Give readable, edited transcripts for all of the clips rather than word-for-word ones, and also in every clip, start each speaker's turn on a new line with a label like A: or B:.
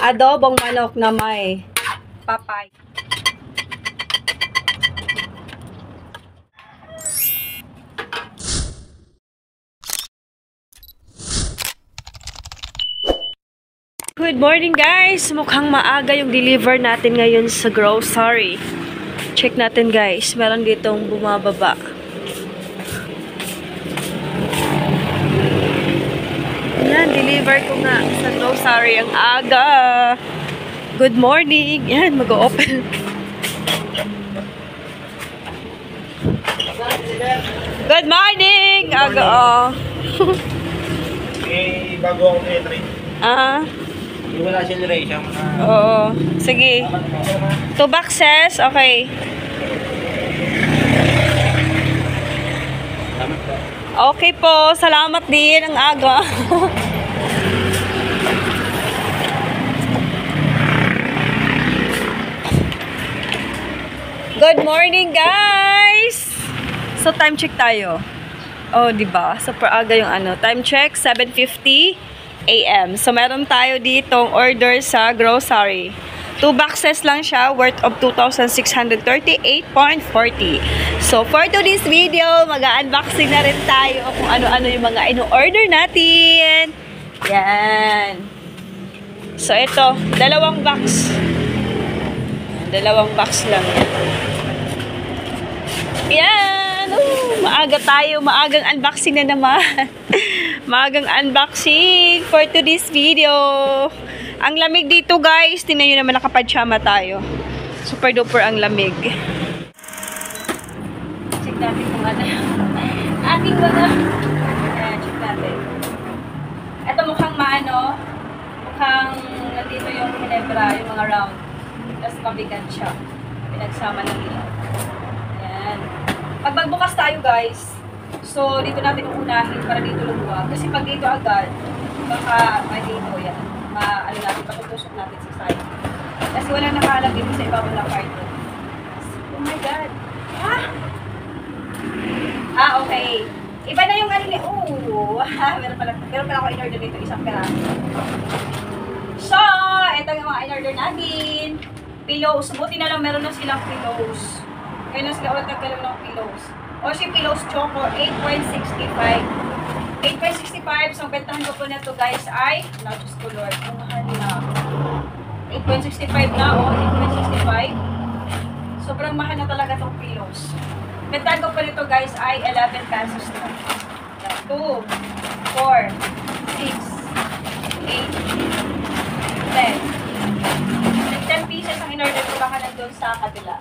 A: adobong manok na may papay. Good morning guys! Mukhang maaga yung deliver natin ngayon sa grocery. Check natin guys. Meron ditong bumababa. Yan, deliver ko nga sa grocery ang aga. Good morning! Yan, mag-o-open. Good morning! Aga oh.
B: Bago ako entry. Wala siya ration.
A: Oo. Sige. 2 boxes. Okay. Okay po. Salamat din. Ang aga. Good morning, guys! So, time check tayo. Oh, diba? Super aga yung ano. Time check, 7:50 AM. So, meron tayo ditong order sa grocery. 2 boxes lang siya, worth of 2,638.40. So, for today's video, mag-unboxing na rin tayo kung ano-ano yung mga ino-order natin. Yan. So, ito, 2 box. 2 box lang yan. Yan. Maaga tayo. Maagang unboxing na naman. Maagang unboxing for today's video. Ang lamig dito guys. Tingnan nyo naman nakapajama tayo. Super duper ang lamig. Check natin kung ano ating mga. Ayan, check natin. Ito mukhang maano. Mukhang nandito yung kinebra, yung mga round. Tapos mabigat siya. Pinagsama ng ilaw. Ayan. Pag magbukas tayo guys, so dito natin uunahin para dito lumuwag. Kasi pag dito agad, baka may dito yan. Ano natin, patutusok natin sa side. Kasi wala nakaalam dito sa ibang mga part. Oh my God! Okay. Iba na yung ano ni... meron pala ako in-order dito, isang peraso. So, ito yung mga in-order natin. Pillows. Buti na lang meron na silang pillows. Kaya na sila ulit nagkalam ng pillows. Oshi Pillows Choco, 8.65. 8.65. So, bentahan ko po na ito guys ay, Diyos ko Lord, ang mahal na. 8.65 na, 8.65. Sobrang mahal na talaga itong pillows. Bentahan ko po nito guys ay 11 pesos na. 2, 4, 6, 8, 10. 10 pieces ang in-order ko baka nandun sa kabila.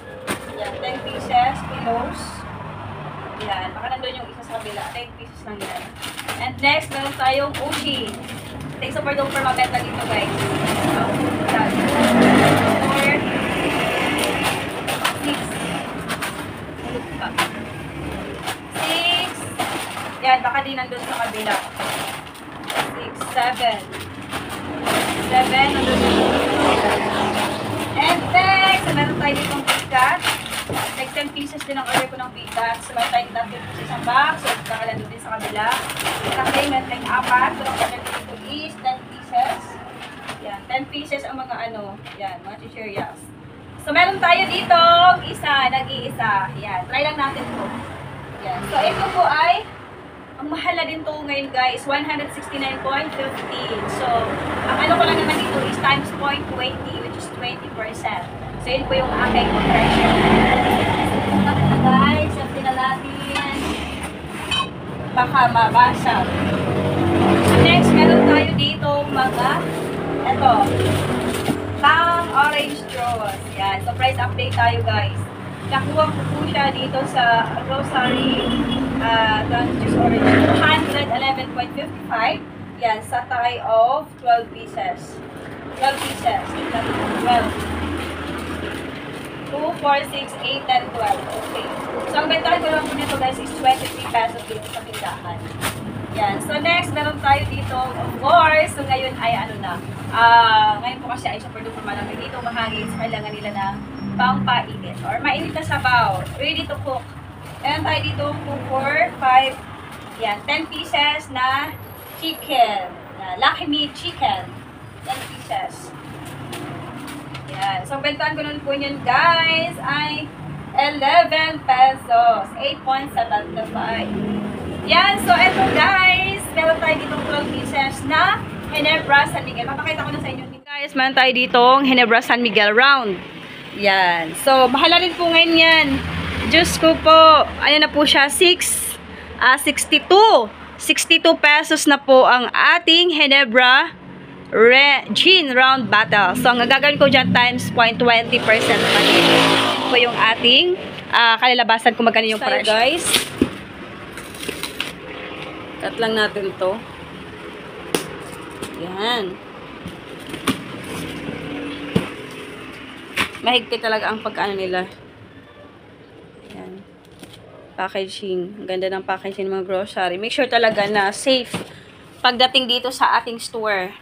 A: Yan, 10 pieces, pillows. Yan, baka nandun yung isa sa kabila. 10 pieces lang yan. And next, meron tayong Uchi. Thanks super duper mabenta dito guys. So, yan. 4, 6. Yan, baka di nandun sa kabila. 6, 7. 7, nandun sa kabila. And next, meron tayo ditong bigat. Like 10 pieces din ang order ko ng bigat. So, meron tayo ditong isang box. So, kakalan din sa kabila. Kasi meron tayong 4. So, ang order ko dito is 10 pieces. Yan, 10 pieces ang mga ano. Yan, mga chichirias. So, meron tayo dito isa, nag-iisa. Yan, try lang natin po. Yan. So, ito po ay ang mahal na din to ngayon guys, 169.50. So, ang ano ko lang naman dito is times 0.20, which is 20%. So, yun po yung aking compression. So, guys, sabi na natin, baka mabasa. So, next, meron tayo dito mga, eto, pang orange straws. Yan. So, price update tayo guys. Nakuha ko po siya dito sa grocery juice orange 211.55. Yan, sa tie of 12 pieces. 12 pieces. 12. 2, 4, 6, 8, 10, 12. Okay. So, ang bentahan ko lang po nito guys is 23 pesos dito sa tindahan. Yan. So, next, meron tayo dito, of course, so ngayon ay ano na, ngayon po kasi ay super duper malamig dito, mahangin, so kailangan nila na pampainit or mainit na sabaw, ready to cook. Meron tayo dito 2, 4, 5, yan, 10 pieces na chicken, Lucky Meat chicken, 10 pieces. Yan. So, bentahan ko nun po yun, guys, ay 11 pesos. 8.75. Yan. So, eto, guys. Meron tayo ditong 12 pieces na Ginebra San Miguel. Papakita ko na sa inyo. Guys, meron tayo ditong Ginebra San Miguel round. Yan. So, mahala rin po ngayon yan. Diyos ko po. Ano na po siya? 62 pesos na po ang ating Ginebra Gin Round Battle. So, ang gagawin ko dyan times 0.20% naman po yung ating kalalabasan kung magkano yung price. Guys, cut lang natin to. Yan. Mahigpit talaga ang pagkaano nila. Yan. Packaging. Ang ganda ng packaging ng mga grocery. Make sure talaga na safe pagdating dito sa ating store.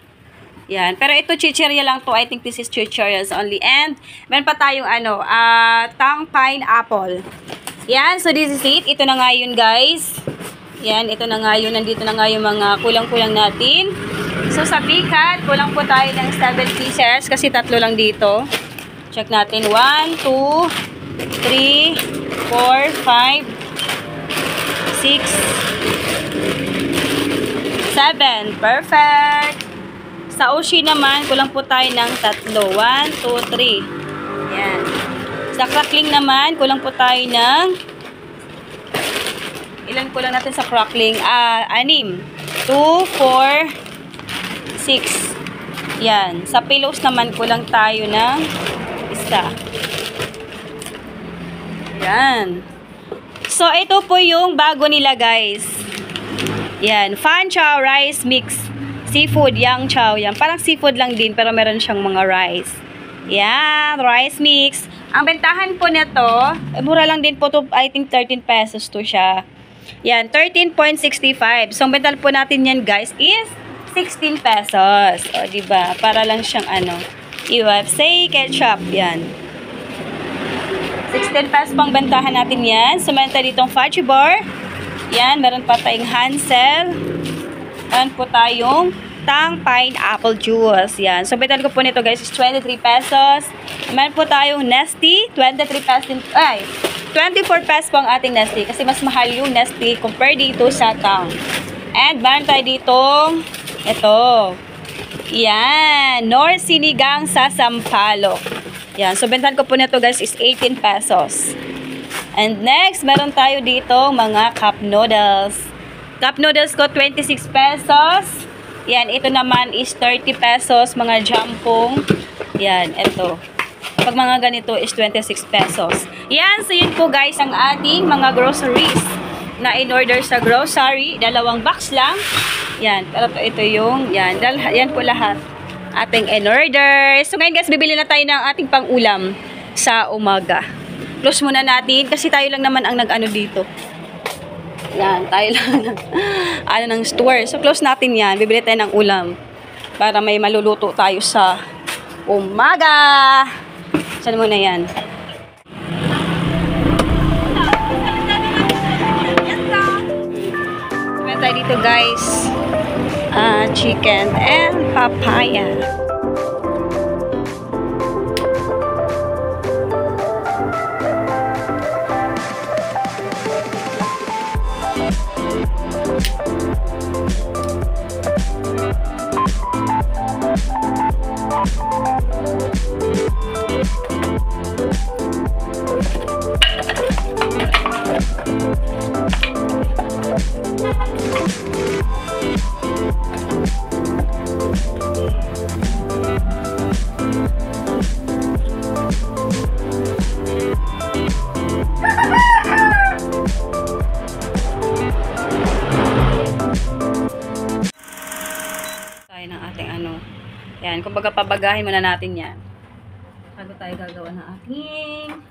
A: Yan. Pero ito, chichirya lang to. I think this is chichiryas only. And, meron pa tayong tang pineapple. Yan. So, this is it. Ito na nga yun, guys. Yan. Ito na nga yun. Nandito na nga yung mga kulang-kulang natin. So, sa bikat, kulang po tayo ng 7 pieces. Kasi 3 lang dito. Check natin. 1, 2, 3, 4, 5, 6, 7. Perfect! Sa Oshi naman, kulang po tayo ng 3. 1, 2, 3. Yan. Sa crackling naman, kulang po tayo ng... Ilan kulang natin sa crackling? 6. 2, 4, 6. Yan. Sa pillows naman, kulang tayo ng 1. Yan. So, ito po yung bago nila, guys. Yan. Fan chow rice mix. Seafood, yang chow. Yan. Parang seafood lang din, pero meron siyang mga rice. Yan. Rice mix. Ang bentahan po nito, mura lang din po to. I think 13 pesos to siya. Yan. 13.65. So, ang bental po natin yan, guys, is 16 pesos. O, diba? Para lang siyang say ketchup. Yan. 16 pesos pang bentahan natin yan. So, meron tayo ditong fudge bar. Yan. Meron pa tayong Hansel. Meron po tayong tang pineapple juice. Yan. So, betal ko po nito, guys, is 23 pesos. Meron po tayong Nesty. 23 pesos. Ay, 24 pesos po ang ating Nesty. Kasi mas mahal yung Nesty compare dito sa tang. And, meron tayo ditong ito. Yan. Nor sinigang sa sampalok. Yan. So, bentahan ko po nito, guys, is 18 pesos. And next, meron tayo dito mga cup noodles. Cup noodles ko, 26 pesos. Yan. Ito naman is 30 pesos. Mga jampong. Yan. Ito. Pag mga ganito is 26 pesos. Yan. So, yun po, guys, ang ating mga groceries na in-order sa grocery. 2 box lang. Yan. Pero ito yung, yan. Yan po lahat ating in-order. So, ngayon, guys, bibili na tayo ng ating pang-ulam sa umaga. Close muna natin kasi tayo lang naman ang nag-ano dito. Yan. Tayo lang ng store. So, close natin yan. Bibili tayo ng ulam para may maluluto tayo sa umaga. Saan muna yan? Meron tayo dito, guys. Chicken and papaya. Yan, kumbaga pabagahin muna natin yan. Bago tayo gagawa ng ating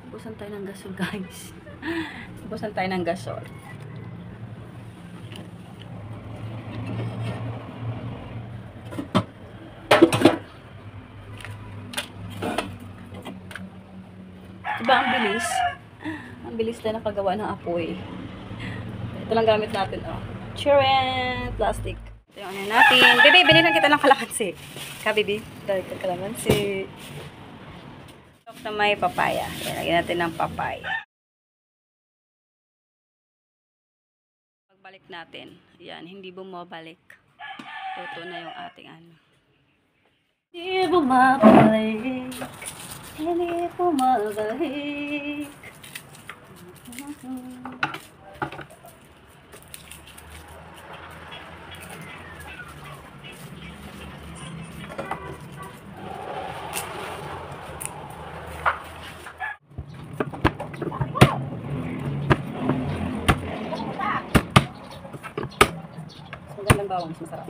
A: ubusan tayo ng gasol, guys. Ubusan tayo ng gasol. Diba ang bilis? Ang bilis na nakagawa ng apoy. Ito lang gamit natin, oh. Chiren plastic. Ano natin? Bebe, binigyan kita ng kalamansi. Ka, baby? Dahil ka kalamansi. Tok na may papaya. Yan, lagyan natin ng papaya. Pagbalik natin. Yan, hindi bumabalik. Luto na yung ating ano. Hindi bumabalik. Hindi bumabalik. Magandang bawang, mas masarap.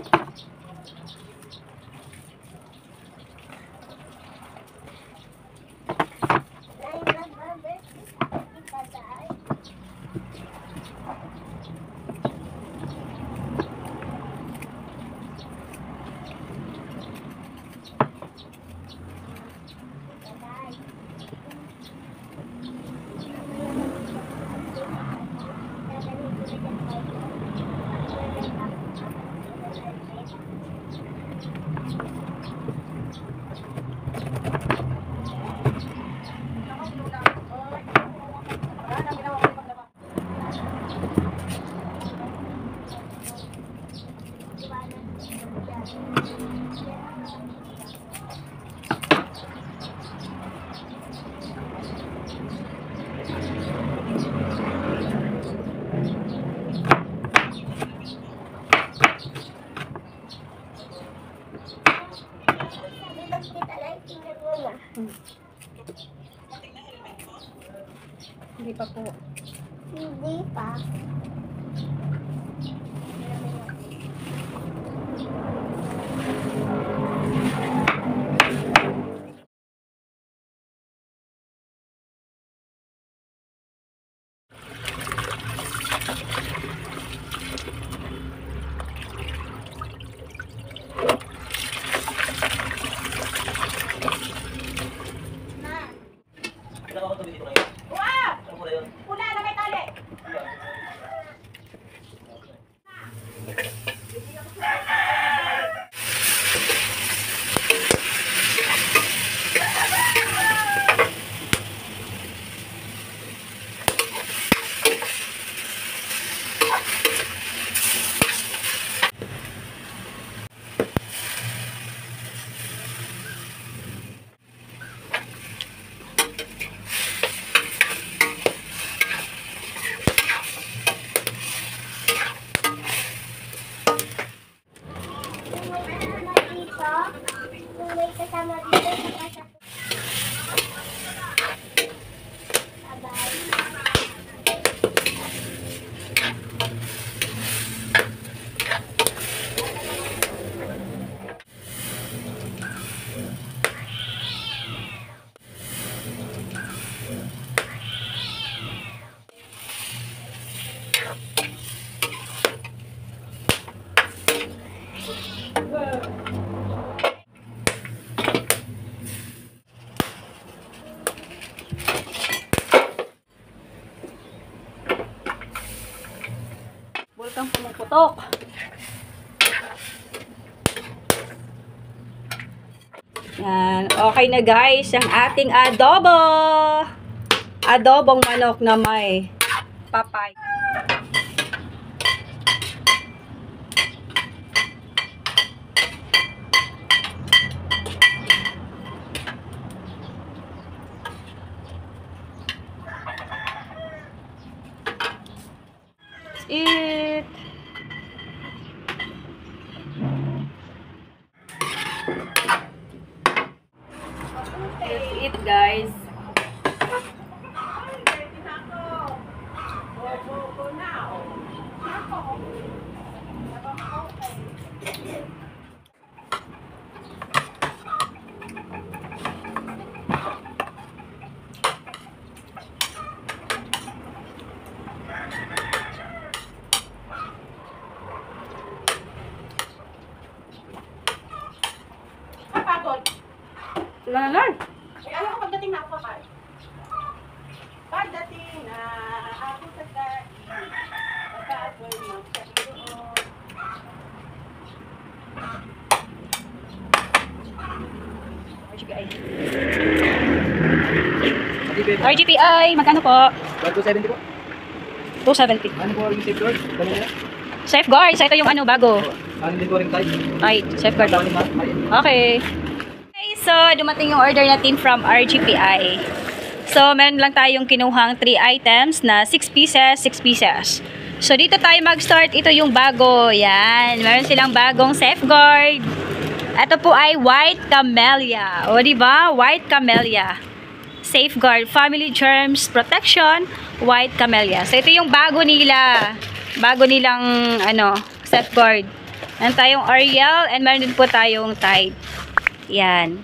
A: Hindi pa po.
C: Hindi pa. Kasama dito sa
A: Bulkang pumuputok. Yan. Okay na guys, ang ating adobo. Adobong manok na may papay. Eat. Let's eat, guys. Wala na lang.
D: Eh, alam ko pagdating na ako kakain. Pagdating na ako sa kain, pagka ako'y magsabihin.
A: RGPI, magkano po?
B: 270 po.
A: 270.
B: Ano po yung safeguard? Ganun nila?
A: Safeguard, so ito yung ano, bago.
B: Ano din po rin tayo?
A: Ay, safeguard.
B: Tawag ni ma'am. Ayun.
A: Okay. Okay, so dumating yung order natin from RGPI. So, meron lang tayong kinuhang 3 items na 6 pieces, 6 pieces. So, dito tayo mag-start. Ito yung bago. Yan. Meron silang bagong safeguard. Ito po ay White Camellia. O, diba? White Camellia. Safeguard. Family Germs Protection. White Camellia. So, ito yung bago nila. Bago nilang, safeguard. Meron tayong Ariel and meron din po tayong Tide. Yan.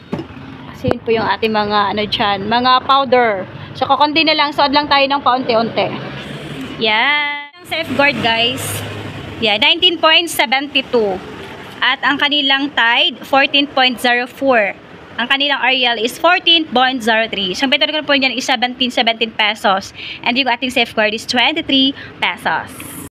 A: Kasi yun po yung ating mga, dyan, mga powder. So, kakunti na lang. Suod lang tayo ng paunti-unti. Yan. Ang safeguard, guys. Yan, 19.72. At ang kanilang Tide, 14.04. Ang kanilang Ariel is 14.03. So, ang better ko po niyan is 17 pesos. And yung ating safeguard is 23 pesos.